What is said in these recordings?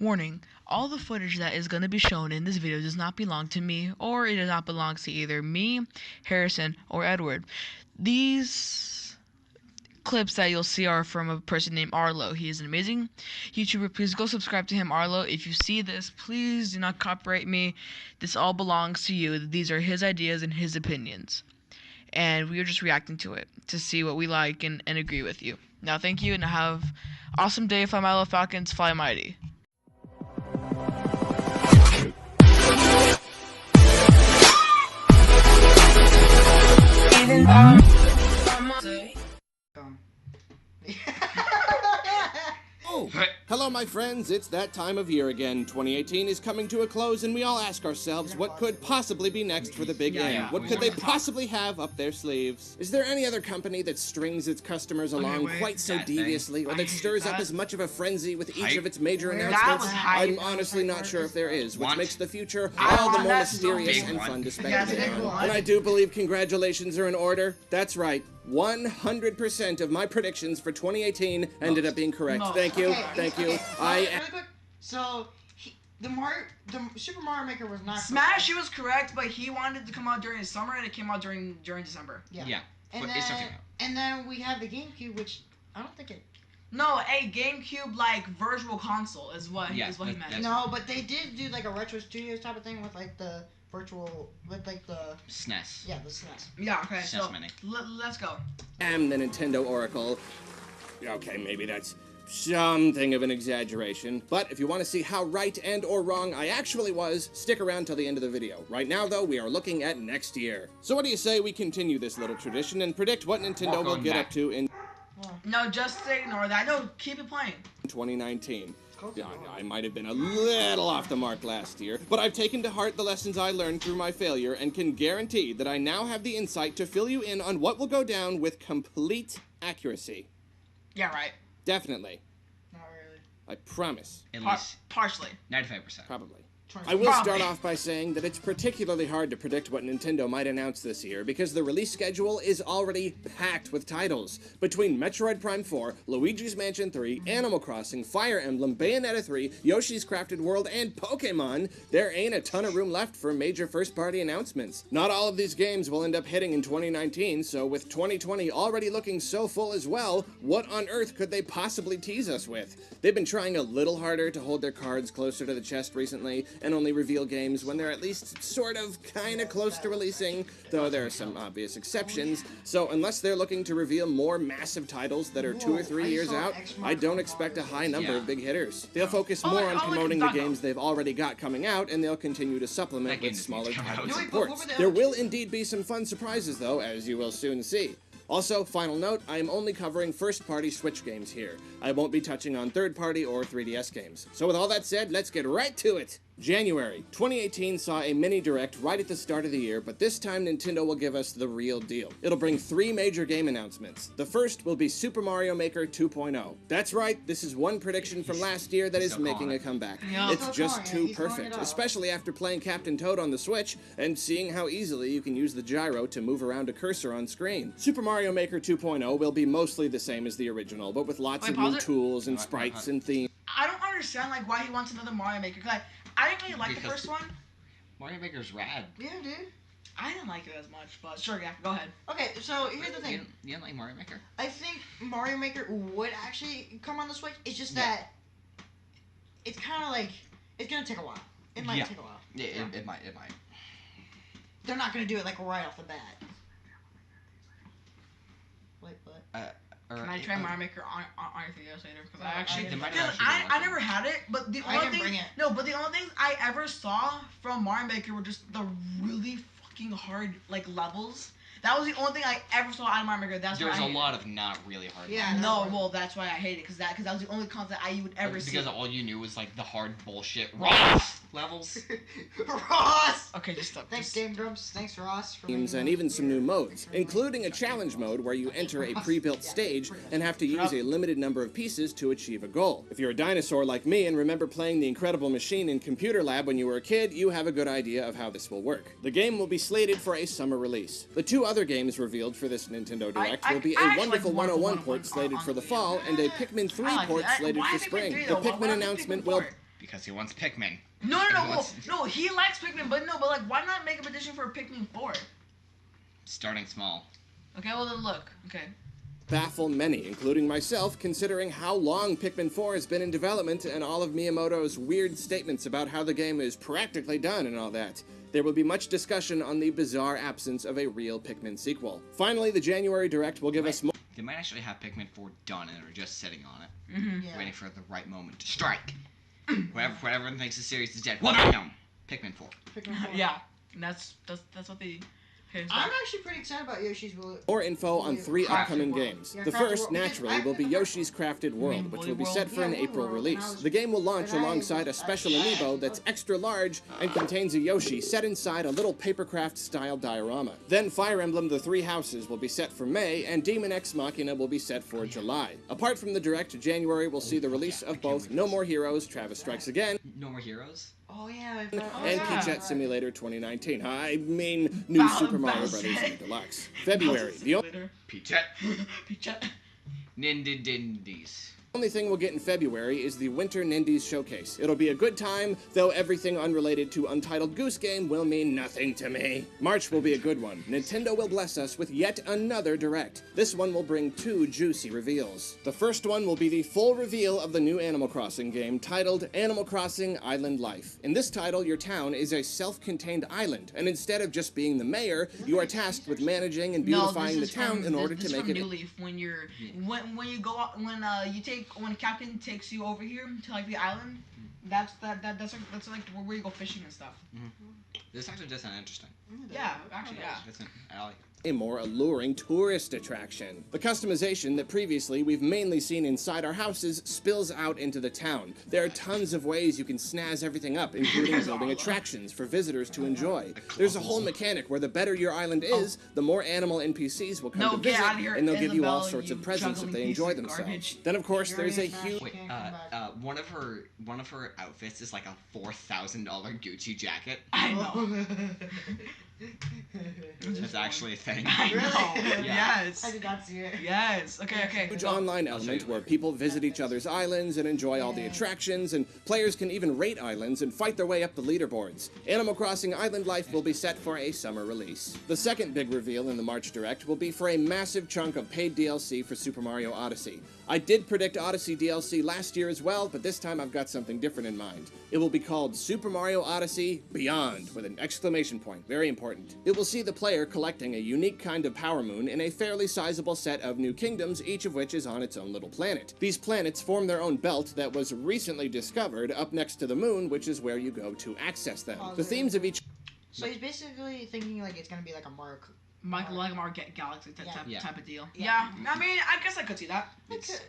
Warning, all the footage that is going to be shown in this video does not belong to me, or it does not belong to either me, Harrison, or Edward. These clips that you'll see are from a person named Arlo. He is an amazing YouTuber. Please go subscribe to him, Arlo. If you see this, please do not copyright me. This all belongs to you. These are his ideas and his opinions. And we are just reacting to it to see what we like and agree with you. Now, thank you, and have an awesome day. Fly my little Falcons, fly mighty. Oh, hello my friends, it's that time of year again. 2018 is coming to a close and we all ask ourselves what could possibly be next for the big end. What could they possibly have up their sleeves? Is there any other company that strings its customers along quite so deviously, or that stirs up as much of a frenzy with each of its major announcements? I'm honestly not sure if there is, which makes the future all the more mysterious and fun to speculate on. And I do believe congratulations are in order. That's right. 100% of my predictions for 2018 ended up being correct. Thank you. Thank you. Really quick. So, the Super Mario Maker was not Smash, he was correct, but he wanted to come out during the summer, and it came out during December. Yeah. And then we have the GameCube, which I don't think it. No, a GameCube like virtual console is what he meant. No, but they did do like a Retro Studios type of thing with like the virtual, with like the SNES. Yeah, the SNES. Yeah. Okay. SNES So Mini. Let's go. Am the Nintendo Oracle. Okay, maybe that's something of an exaggeration, but if you want to see how right and or wrong I actually was, stick around till the end of the video. Right now, though, we are looking at next year. So what do you say we continue this little tradition and predict what Nintendo will get up to in... No, just ignore that. No, keep it playing. 2019. Yeah, I might have been a little off the mark last year, but I've taken to heart the lessons I learned through my failure and can guarantee that I now have the insight to fill you in on what will go down with complete accuracy. Yeah, right. Definitely. Not really. I promise. At least partially. 95%. Probably. I will start off by saying that it's particularly hard to predict what Nintendo might announce this year because the release schedule is already packed with titles. Between Metroid Prime 4, Luigi's Mansion 3, Animal Crossing, Fire Emblem, Bayonetta 3, Yoshi's Crafted World, and Pokémon, there ain't a ton of room left for major first-party announcements. Not all of these games will end up hitting in 2019, so with 2020 already looking so full as well, what on earth could they possibly tease us with? They've been trying a little harder to hold their cards closer to the chest recently, and only reveal games when they're at least sort of kinda close to releasing, though there are some obvious exceptions. So unless they're looking to reveal more massive titles that are 2 or 3 years out, I don't expect a high number of big hitters. They'll focus more on promoting the games they've already got coming out, and they'll continue to supplement with smaller titles and ports. There will indeed be some fun surprises though, as you will soon see. Also, final note, I am only covering first-party Switch games here. I won't be touching on third-party or 3DS games. So with all that said, let's get right to it! January 2018 saw a mini direct right at the start of the year, but this time Nintendo will give us the real deal. It'll bring 3 major game announcements. The first will be Super Mario Maker 2.0. That's right, this is one prediction from last year that is making a comeback. It's just too perfect, especially after playing Captain Toad on the Switch and seeing how easily you can use the gyro to move around a cursor on screen. Super Mario Maker 2.0 will be mostly the same as the original, but with lots of new tools and sprites and themes. I don't understand like why he wants another Mario Maker. Cause I didn't really like the first one. Mario Maker's rad. Yeah, dude. I didn't like it as much, but sure, yeah, go ahead. Okay, so here's the thing. You didn't like Mario Maker? I think Mario Maker would actually come on the Switch. It's just that it's kind of like it's gonna take a while. It might take a while. Yeah, it might. They're not gonna do it like right off the bat. Wait, what? Can I try Mario Maker on 3DS later? Because I actually, I I never had it, but the only thing, but the only things I ever saw from Mario Maker were just the really fucking hard like levels. That was the only thing I ever saw out of Mario Maker. That's there was a lot of not really hard. Yeah. No, well, that's why I hated it, because that was the only content I would ever see. Because all you knew was like the hard bullshit Ross levels. Ross. Okay, just stop. Thanks, Game Grumps. Thanks, Ross. Games and even some new modes, including a challenge mode where you enter a pre-built stage and have to use a limited number of pieces to achieve a goal. If you're a dinosaur like me and remember playing the Incredible Machine in Computer Lab when you were a kid, you have a good idea of how this will work. The game will be slated for a summer release. The 2 other games revealed for this Nintendo Direct will be a Wonderful 101 port slated for the fall and a Pikmin 3 port slated for spring. The Pikmin announcement will Because he wants Pikmin. No, Everyone's- no, he likes Pikmin, but like, why not make a petition for Pikmin 4? Starting small. Okay, well then look. Okay. Baffle many, including myself, considering how long Pikmin 4 has been in development and all of Miyamoto's weird statements about how the game is practically done and all that. There will be much discussion on the bizarre absence of a real Pikmin sequel. Finally, the January Direct will give us more. They might actually have Pikmin 4 done and are just sitting on it, Yeah. waiting for the right moment to strike. Whoever everyone thinks the series is dead. Well, no, Pikmin 4. Pikmin 4. Yeah, and that's what they. I'm actually pretty excited about Yoshi's Woolly. More info on 3 Crafted upcoming World. games. Yeah, the Crafted first, World. naturally, will be Yoshi's Crafted World, which will be set for an Yeah, April Woolly World. release. And I was- The game will launch and I- alongside a special amiibo that's extra large and contains a Yoshi set inside a little papercraft-style diorama. Then Fire Emblem The Three Houses will be set for May, and Demon X Machina will be set for July. Apart from the Direct, January will see the release of both No More Heroes, Travis Strikes Again, No More Heroes? Oh yeah. and yeah. Peach Simulator 2019. I mean, New Super Mario Bowser. Brothers U Deluxe. February. The Peachette. Peachette. Nindindindies. only thing we'll get in February is the Winter Nindies Showcase. It'll be a good time, though everything unrelated to Untitled Goose Game will mean nothing to me. March will be a good one. Nintendo will bless us with yet another Direct. This one will bring 2 juicy reveals. The first one will be the full reveal of the new Animal Crossing game, titled Animal Crossing Island Life. In this title, your town is a self-contained island, and instead of just being the mayor, you are tasked with managing and beautifying the town in order to make it... New Leaf. When you're when you go out when the captain takes you over here to like the island, that's like where you go fishing and stuff. This actually does sound interesting. Yeah, actually, yeah. That's an alley. a more alluring tourist attraction. The customization that previously we've mainly seen inside our houses spills out into the town. There are tons of ways you can snazz everything up, including building attractions for visitors to enjoy. There's a whole mechanic where the better your island is, the more animal NPCs will come to get visit, out of here, and they'll give you all Annabelle, sorts you of presents if juggling they piece enjoy of themselves. garbage. Then of course there's a huge... Wait, one of her outfits is like a $4,000 Gucci jacket. I know. That's actually a thing. I know. Really? Yes. I did not see it. Yes. Okay. Huge Go. online element where people visit each other's islands and enjoy all the attractions, and players can even rate islands and fight their way up the leaderboards. Animal Crossing Island Life will be set for a summer release. The second big reveal in the March Direct will be for a massive chunk of paid DLC for Super Mario Odyssey. I did predict Odyssey DLC last year as well, but this time I've got something different in mind. It will be called Super Mario Odyssey Beyond, with an exclamation point. Very important. It will see the player collecting a unique kind of Power Moon in a fairly sizable set of new kingdoms, each of which is on its own little planet. These planets form their own belt that was recently discovered up next to the moon, which is where you go to access them. The themes of each... So he's basically thinking like it's gonna be like a Mario. Like a Mario Galaxy Yeah. type of deal. Yeah. Yeah. I mean, I guess I could see that. It's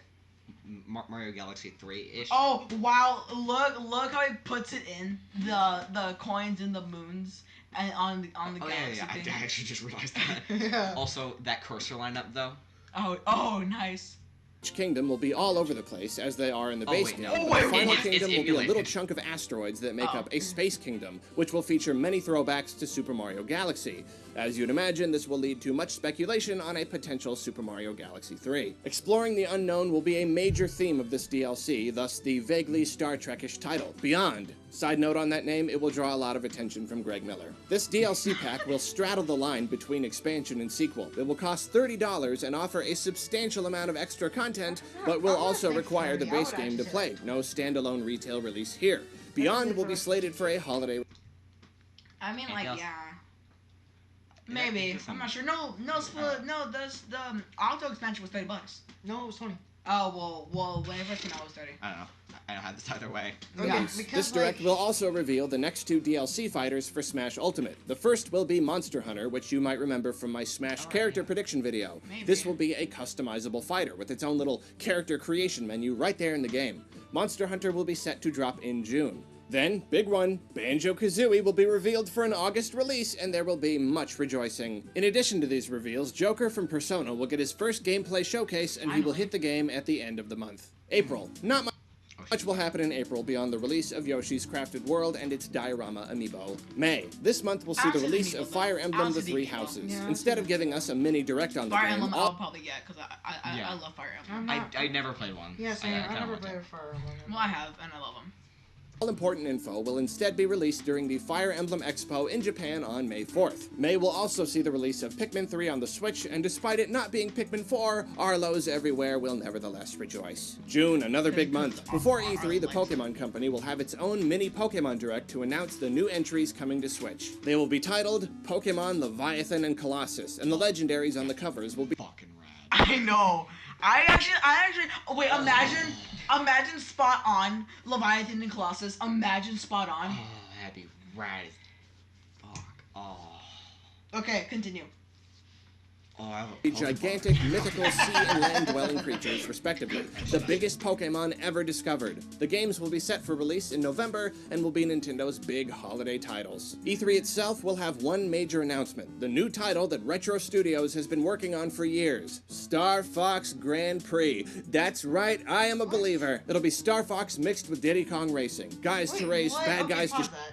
Mario Galaxy 3-ish. Oh wow! Look how he puts it in the coins in the moons and on the Oh, galaxy yeah. thing. I actually just realized that. Yeah. Also, that cursor lineup, though. Oh, nice. Each kingdom will be all over the place, as they are in the base wait, game. no. but Oh, wait, the final it's kingdom will be a emulated. little chunk of asteroids that make Oh. up a space kingdom, which will feature many throwbacks to Super Mario Galaxy. As you'd imagine, this will lead to much speculation on a potential Super Mario Galaxy 3. Exploring the unknown will be a major theme of this DLC, thus the vaguely Star Trek-ish title, Beyond. Side note on that name, it will draw a lot of attention from Greg Miller. This DLC pack will straddle the line between expansion and sequel. It will cost $30 and offer a substantial amount of extra content, but will also require the base game to play. No standalone retail release here. Beyond will be slated for a holiday... I mean, It like, does. yeah. Maybe. does I'm not sound- sure. No, the Octo expansion was $30. No, it was 20. Oh well, when it first came out, it was 30. I don't know. I don't have this either way. Yeah. Because, This Direct will also reveal the next 2 DLC fighters for Smash Ultimate. The first will be Monster Hunter, which you might remember from my Smash character prediction video. Maybe. This will be a customizable fighter with its own little character creation menu right there in the game. Monster Hunter will be set to drop in June. Then, big one, Banjo-Kazooie will be revealed for an August release, and there will be much rejoicing. In addition to these reveals, Joker from Persona will get his first gameplay showcase, and he will hit the game at the end of the month. April. Not much will happen in April beyond the release of Yoshi's Crafted World and its diorama amiibo. May. This month will see the I'll see the release amiibo, of Fire though. Emblem I'll The see the Three amiibo. Houses. Yeah, I'll Instead see of giving us a mini direct on the Fire game, Emblem, all- I'll probably get because Yeah. I love Fire I'm Emblem. not- I never played one. Yeah, same. I kinda never want to. played Fire Emblem. Well, I have and I love them. All important info will instead be released during the Fire Emblem Expo in Japan on May 4th. May will also see the release of Pikmin 3 on the Switch, and despite it not being Pikmin 4, Arlos everywhere will nevertheless rejoice. June, another big month. Before E3, the Pokemon Company will have its own mini Pokemon Direct to announce the new entries coming to Switch. They will be titled Pokemon Leviathan and Colossus, and the legendaries on the covers will be Fucking rad. I know. I actually. Oh, wait, imagine spot on Leviathan and Colossus. Imagine spot on. Oh, that'd be rad as fuck. Oh. Okay, continue. Oh, I have a gigantic mythical sea and land-dwelling creatures, respectively, the biggest Pokemon ever discovered. The games will be set for release in November and will be Nintendo's big holiday titles. E3 itself will have one major announcement, the new title that Retro Studios has been working on for years, Star Fox Grand Prix. That's right, I am a believer. It'll be Star Fox mixed with Diddy Kong Racing. Guys to race, what? bad Okay, guys pause to... that.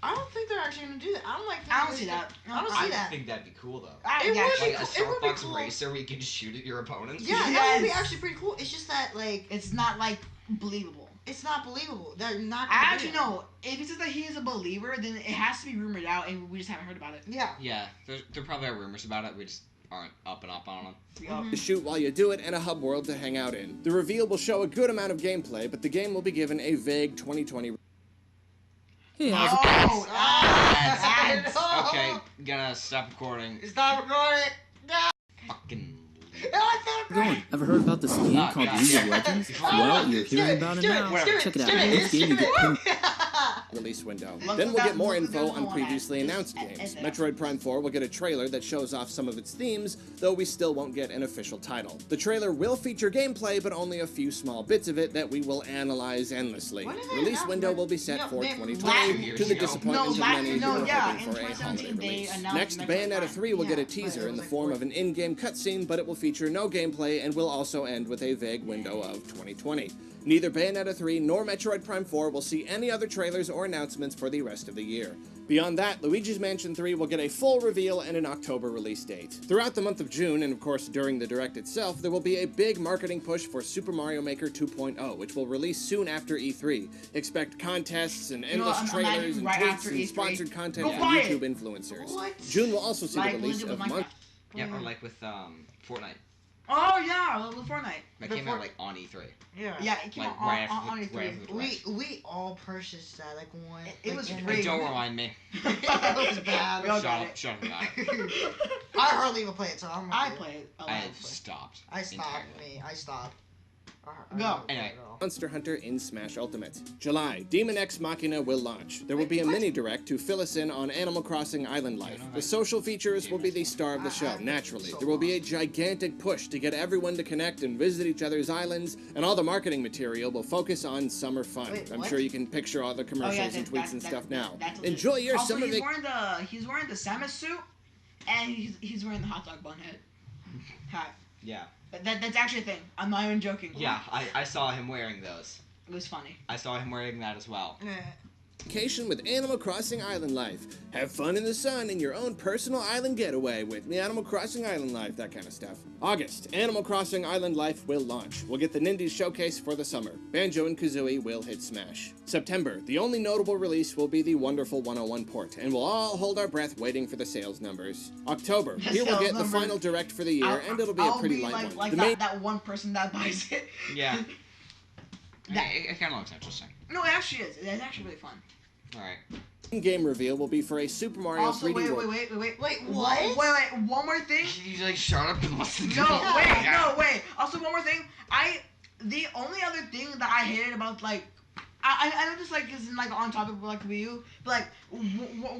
I don't think they're actually gonna do that. I don't like. I don't see that. I don't see I that. think that'd be cool though. It would Yeah, be Like cool. a Star It would be Fox cool. racer where you can shoot at your opponents. Yeah, that would be Yes. actually pretty cool. It's just that like It's not like believable. it's not believable. They're not. I gonna do actually it. know. If he says that he is a believer, then it has to be rumored out, and we just haven't heard about it. Yeah. Yeah, there probably are rumors about it. We just aren't up and up on them. Mm-hmm. to shoot while you do it, and a hub world to hang out in. The reveal will show a good amount of gameplay, but the game will be given a vague 2020. Hey, how's it Oh, Ads. ads. Okay, gonna stop recording. Stop recording. No. Fucking. going? Ever heard about this game called God, League yeah. of Legends? Oh, Well, you're hearing about it now. Check it out. In this game, you get pinned. Release window. Look Then at we'll that- get more look at info that on one previously ad. announced It's- games. it's- Metroid Prime 4 will get a trailer that shows off some of its themes, though we still won't get an official title. The trailer will feature gameplay, but only a few small bits of it that we will analyze endlessly. When did they Release announce window that? will be set No, for they- 2020, last- to the No, disappointment of last- many no, who were yeah, hoping in for a holiday 2017 they release. announced Next, Metroid Bayonetta Prime. 3 will get a Yeah, but it teaser was in the like form 4. of an in-game cutscene, but it will feature no gameplay and will also end with a vague window of 2020. Neither Bayonetta 3 nor Metroid Prime 4 will see any other trailers or announcements for the rest of the year. Beyond that, Luigi's Mansion 3 will get a full reveal and an October release date. Throughout the month of June, and of course during the Direct itself, there will be a big marketing push for Super Mario Maker 2.0, which will release soon after E3. Expect contests and You know, endless I'm trailers imagining and right tweets after and E3. sponsored content Go from buy YouTube it. influencers. What? June will also see Like the release Legend of of Minecraft. Yeah, or like with Fortnite. Oh yeah, with Fortnite. That But came for- out like on E3. Yeah. Yeah, it came Like out right on after the, right E3. after the direct. We all purchased that like one. It was in- free. Don't remind me. It was bad. We all Shut got up, it. shut up about it. I hardly even play it, so I'm. I play it a lot. I have stopped. I stopped. entirely. I stopped. I Go. don't play Anyway. it at all. Monster Hunter in Smash Ultimate. July, Demon X Machina will launch. There will be a mini direct to fill us in on Animal Crossing Island life. The social features will be the star of the show, naturally. There will be a gigantic push to get everyone to connect and visit each other's islands, and all the marketing material will focus on summer fun. Wait, I'm what? sure you can picture all the commercials and tweets and stuff now. Enjoy your also, summer he's vacation. wearing the Samus suit, and he's wearing the hot dog bun hat. Yeah. That's actually a thing. I'm not even joking. Yeah, I saw him wearing those. It was funny. I saw him wearing that as well. Vacation with Animal Crossing Island Life. Have fun in the sun in your own personal island getaway with the Animal Crossing Island Life, that kind of stuff. August, Animal Crossing Island Life will launch. We'll get the Nindies Showcase for the summer. Banjo and Kazooie will hit Smash. September, the only notable release will be the Wonderful 101 port, and we'll all hold our breath waiting for the sales numbers. October, here we'll sales get the numbers. final direct for the year, and it'll be a pretty light one. Like The main that one person that buys it. Yeah. That- it kind of looks interesting. No, it actually is. It's actually really fun. Alright. game reveal will be for a Super Mario Also, 3D wait, World. wait. Wait, what? Wait, one more thing. You like shut up and listen to No, me. wait. Also, one more thing. The only other thing that I hated about like, I know this like isn't like on topic with like Wii U, but like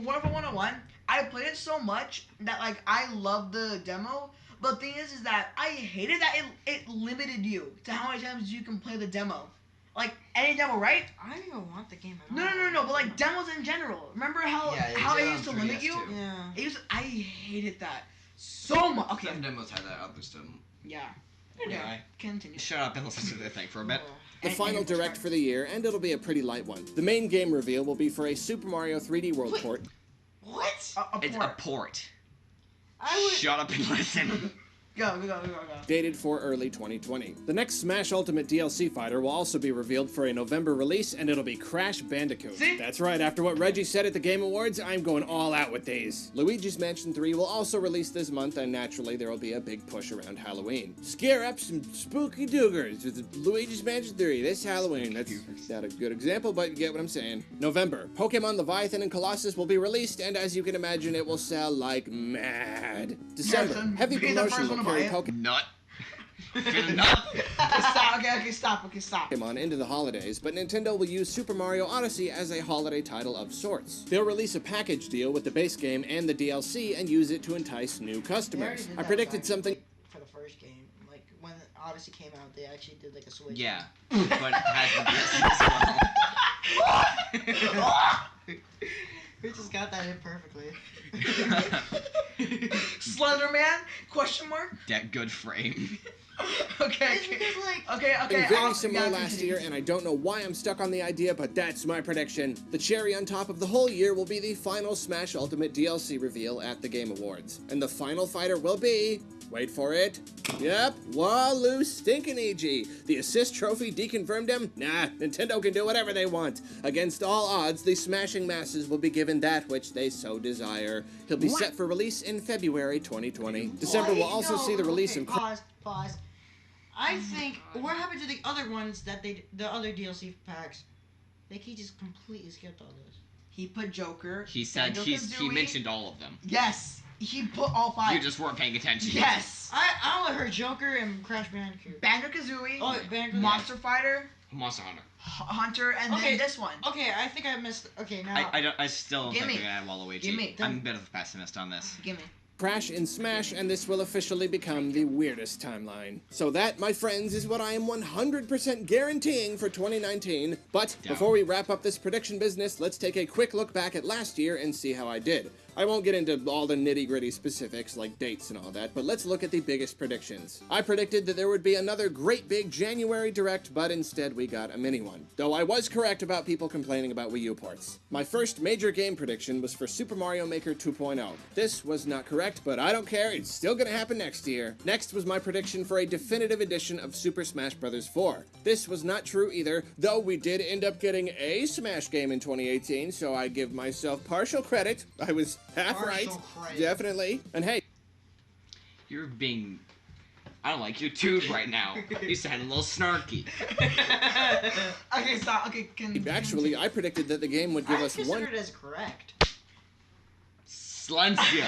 Wonderful 101, I played it so much that like I loved the demo. But the thing is that I hated that it limited you to how many times you can play the demo. Like any demo, right? I don't even want the game at all. No. But like demos in general. Remember how Yeah, how did it on used to 3DS limit you? too. Yeah. I hated that so much. Okay. Some demos had that, others didn't. Yeah. Anyway, Continue. shut up and listen to the thing for a bit. The final direct for the year, and it'll be a pretty light one. The main game reveal will be for a Super Mario 3D World port. What? A It's port. a port. I would. Shut up and listen. Go. dated for early 2020. The next Smash Ultimate DLC fighter will also be revealed for a November release, and it'll be Crash Bandicoot. See? That's right, after what Reggie said at the Game Awards, I'm going all out with these. Luigi's Mansion 3 will also release this month, and naturally there will be a big push around Halloween. Scare up some spooky doogers with Luigi's Mansion 3 this Halloween. That's not a good example, but you get what I'm saying. November, Pokemon Leviathan and Colossus will be released, and as you can imagine, it will sell like mad. December, Harrison, heavy be the promotion first will one to carry buy it. Pokemon Nut. Finna nut. Stop. into the holidays, but Nintendo will use Super Mario Odyssey as a holiday title of sorts. They'll release a package deal with the base game and the DLC and use it to entice new customers. I predicted something. For the first game, like when Odyssey came out, they actually did like a Switch. Yeah, but it has the business as well. We just got that in perfectly. Slenderman? Question mark? That good frame. Okay. It's because, like, Okay. Very similar last year, and I don't know why I'm stuck on the idea, but that's my prediction. The cherry on top of the whole year will be the final Smash Ultimate DLC reveal at the Game Awards. And the final fighter will be, wait for it, yep, Walu Stinkin' The assist trophy deconfirmed him? Nah, Nintendo can do whatever they want. Against all odds, the smashing masses will be given that which they so desire. He'll be set for release in February 2020. December will also see the release of... Pause. I think what happened to the other ones that the other DLC packs? Like he just completely skipped all those. He put Joker. He said he Banjo-Kazooie. mentioned all of them. Yes. He put all 5. You just weren't paying attention. Yes. I only heard Joker and Crash Bandicoot. Banjo-Kazooie. Oh, Bandicoot. Monster Fighter. Monster Hunter. Hunter, and Okay. then this one. Okay, I think I missed. Okay, now. I still don't think Gimme. they're gonna have Waluigi. Gimme. I'm a bit of a pessimist on this. Gimme. Crash in Smash, and this will officially become the weirdest timeline. So that, my friends, is what I am 100% guaranteeing for 2019. But before we wrap up this prediction business, let's take a quick look back at last year and see how I did. I won't get into all the nitty-gritty specifics like dates and all that, but let's look at the biggest predictions. I predicted that there would be another great big January Direct, but instead we got a mini one. Though I was correct about people complaining about Wii U ports. My first major game prediction was for Super Mario Maker 2.0. This was not correct, but I don't care, it's still gonna happen next year. Next was my prediction for a definitive edition of Super Smash Bros. 4. This was not true either, though we did end up getting a Smash game in 2018, so I give myself partial credit. I was half right, definitely. And hey, You're being... I don't like your dude right now. You sound a little snarky. Okay, stop. Okay, actually, I predicted that the game would give I us consider one it as correct. Sluncia.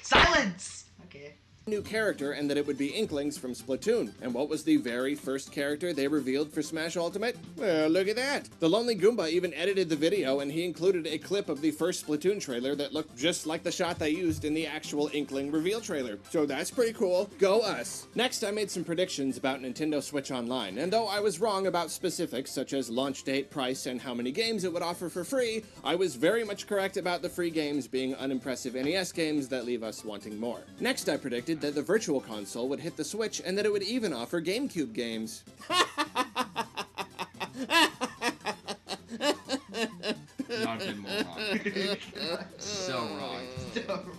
Silence. Okay. new character and that it would be Inklings from Splatoon. And what was the very first character they revealed for Smash Ultimate? Well, look at that. The Lonely Goomba even edited the video, and he included a clip of the first Splatoon trailer that looked just like the shot they used in the actual Inkling reveal trailer. So that's pretty cool. Go us. Next, I made some predictions about Nintendo Switch Online, and though I was wrong about specifics such as launch date, price, and how many games it would offer for free, I was very much correct about the free games being unimpressive NES games that leave us wanting more. Next, I predicted that the Virtual Console would hit the Switch and that it would even offer GameCube games. Not been more wrong. So wrong.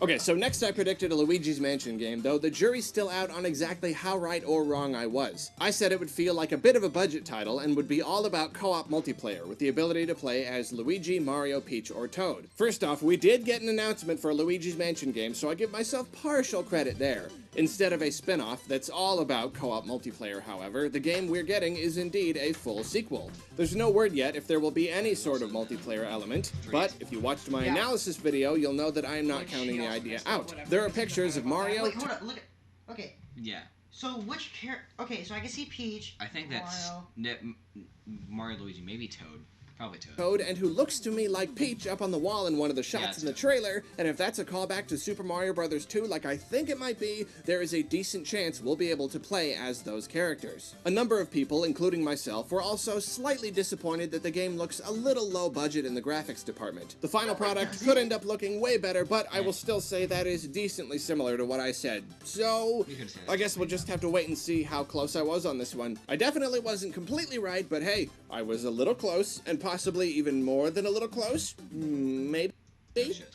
Okay, so next I predicted a Luigi's Mansion game, though the jury's still out on exactly how right or wrong I was. I said it would feel like a bit of a budget title and would be all about co-op multiplayer, with the ability to play as Luigi, Mario, Peach, or Toad. First off, we did get an announcement for a Luigi's Mansion game, so I give myself partial credit there. Instead of a spin-off that's all about co-op multiplayer, however, the game we're getting is indeed a full sequel. There's no word yet if there will be any sort of multiplayer element, but if you watched my analysis video, you'll know that I am not counting the idea out. There are pictures of Mario... Wait, hold on, look at... Okay, Yeah. so which character... Okay, so I can see Peach, I think that's Mario. Mario, Luigi, maybe Toad. Probably Toad. Toad, and who looks to me like Peach up on the wall in one of the shots it's in the Toad. trailer, and if that's a callback to Super Mario Bros. 2 like I think it might be, there is a decent chance we'll be able to play as those characters. A number of people, including myself, were also slightly disappointed that the game looks a little low budget in the graphics department. The final product could end up looking way better, but I will still say that is decently similar to what I said. So, You could say that. I guess we'll just have to wait and see how close I was on this one. I definitely wasn't completely right, but hey, I was a little close, and possibly even more than a little close. Maybe.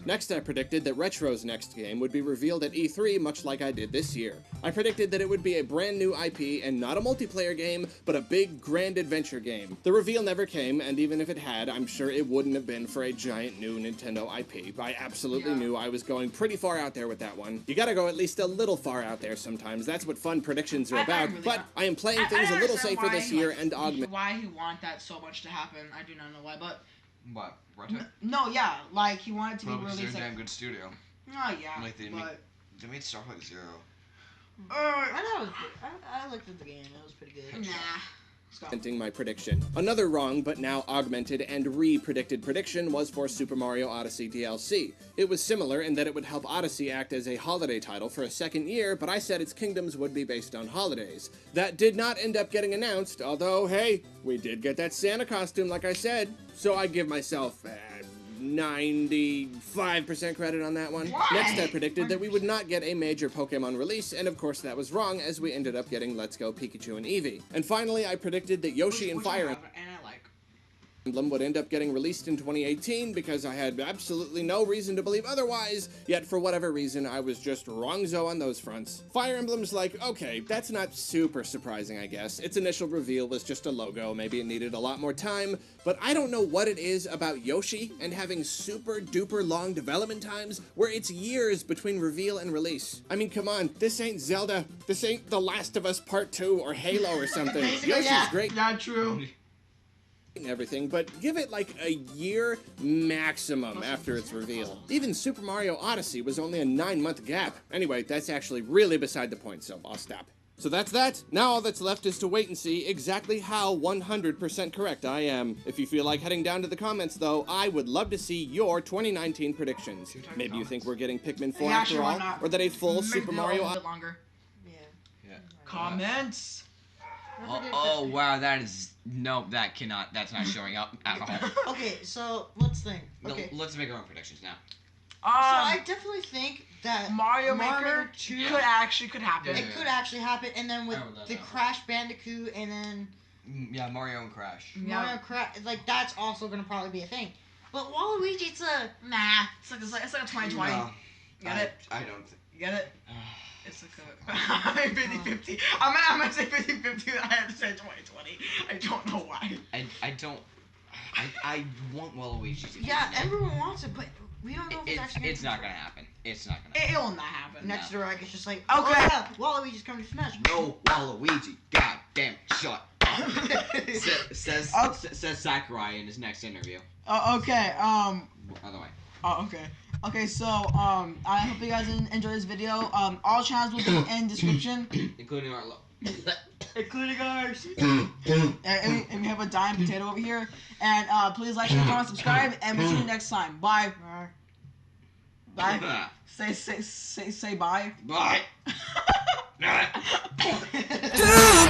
Next, I predicted that Retro's next game would be revealed at E3 much like I did this year. I predicted that it would be a brand new IP and not a multiplayer game, but a big, grand adventure game. The reveal never came, and even if it had, I'm sure it wouldn't have been for a giant new Nintendo IP. I absolutely knew I was going pretty far out there with that one. You gotta go at least a little far out there sometimes. That's what fun predictions are about, but I am playing things a little safer this year and augment. Why he want that so much to happen, I do not know why, but... What? Retro? No, yeah, like he wanted to be Because released. they're a damn good studio. Oh yeah, Like they made Star Fox Zero. I know it was good. I looked at the game. It was pretty good. Nah. Augmenting my prediction. Another wrong but now augmented and re-predicted prediction was for Super Mario Odyssey DLC. It was similar in that it would help Odyssey act as a holiday title for a second year, but I said its kingdoms would be based on holidays. That did not end up getting announced, although, hey, we did get that Santa costume like I said, so I give myself 95% credit on that one. Why? Next, I predicted that we would not get a major Pokemon release, and of course that was wrong, as we ended up getting Let's Go Pikachu and Eevee. And finally, I predicted that Yoshi and Fire Emblem would end up getting released in 2018 because I had absolutely no reason to believe otherwise, yet for whatever reason I was just wrongzo on those fronts. Fire Emblem's like, okay, that's not super surprising I guess. Its initial reveal was just a logo, maybe it needed a lot more time, but I don't know what it is about Yoshi and having super duper long development times where it's years between reveal and release. I mean, come on, this ain't Zelda, this ain't The Last of Us Part 2 or Halo or something. Yoshi's great. Not true. And everything, but give it like a year maximum after its reveal. Even Super Mario Odyssey was only a 9-month gap. Anyway, that's actually really beside the point, so I'll stop. So that's that. Now all that's left is to wait and see exactly how 100% correct I am. If you feel like heading down to the comments, though, I would love to see your 2019 predictions. Maybe you think we're getting Pikmin 4 after all, or that a full Super Mario Odyssey... longer. Yeah. Comments. Oh wow, that is that cannot. That's not showing up at all. Okay, so let's think. Okay. No, let's make our own predictions now. So I definitely think that Mario Maker 2 could happen. It could actually happen, and then with the Crash Bandicoot, and then Yeah, Mario and Crash. Mario Crash, like that's also gonna probably be a thing. But Waluigi, it's a It's like a 2020. No, Get it? I don't think. You get it? It's like a 50-50. I'm gonna say 50-50. I have to say 2020. I don't know why. I don't. I want Waluigi to. Yeah, everyone wants it, but we don't know if it's actually. It's not gonna happen. It's not gonna. It will not happen. Next direct, it's just like, Okay. oh yeah, Waluigi's coming to Smash. No Waluigi. God damn it. Shut up. says Sakurai in his next interview. Okay. By the way. Okay. Okay, so I hope you guys enjoy this video. All channels will be in description, Including our including ours. And we have a dying potato over here. And please like, share, comment, subscribe, and we'll see you next time. Bye. Bye. Say bye. Bye. Dude!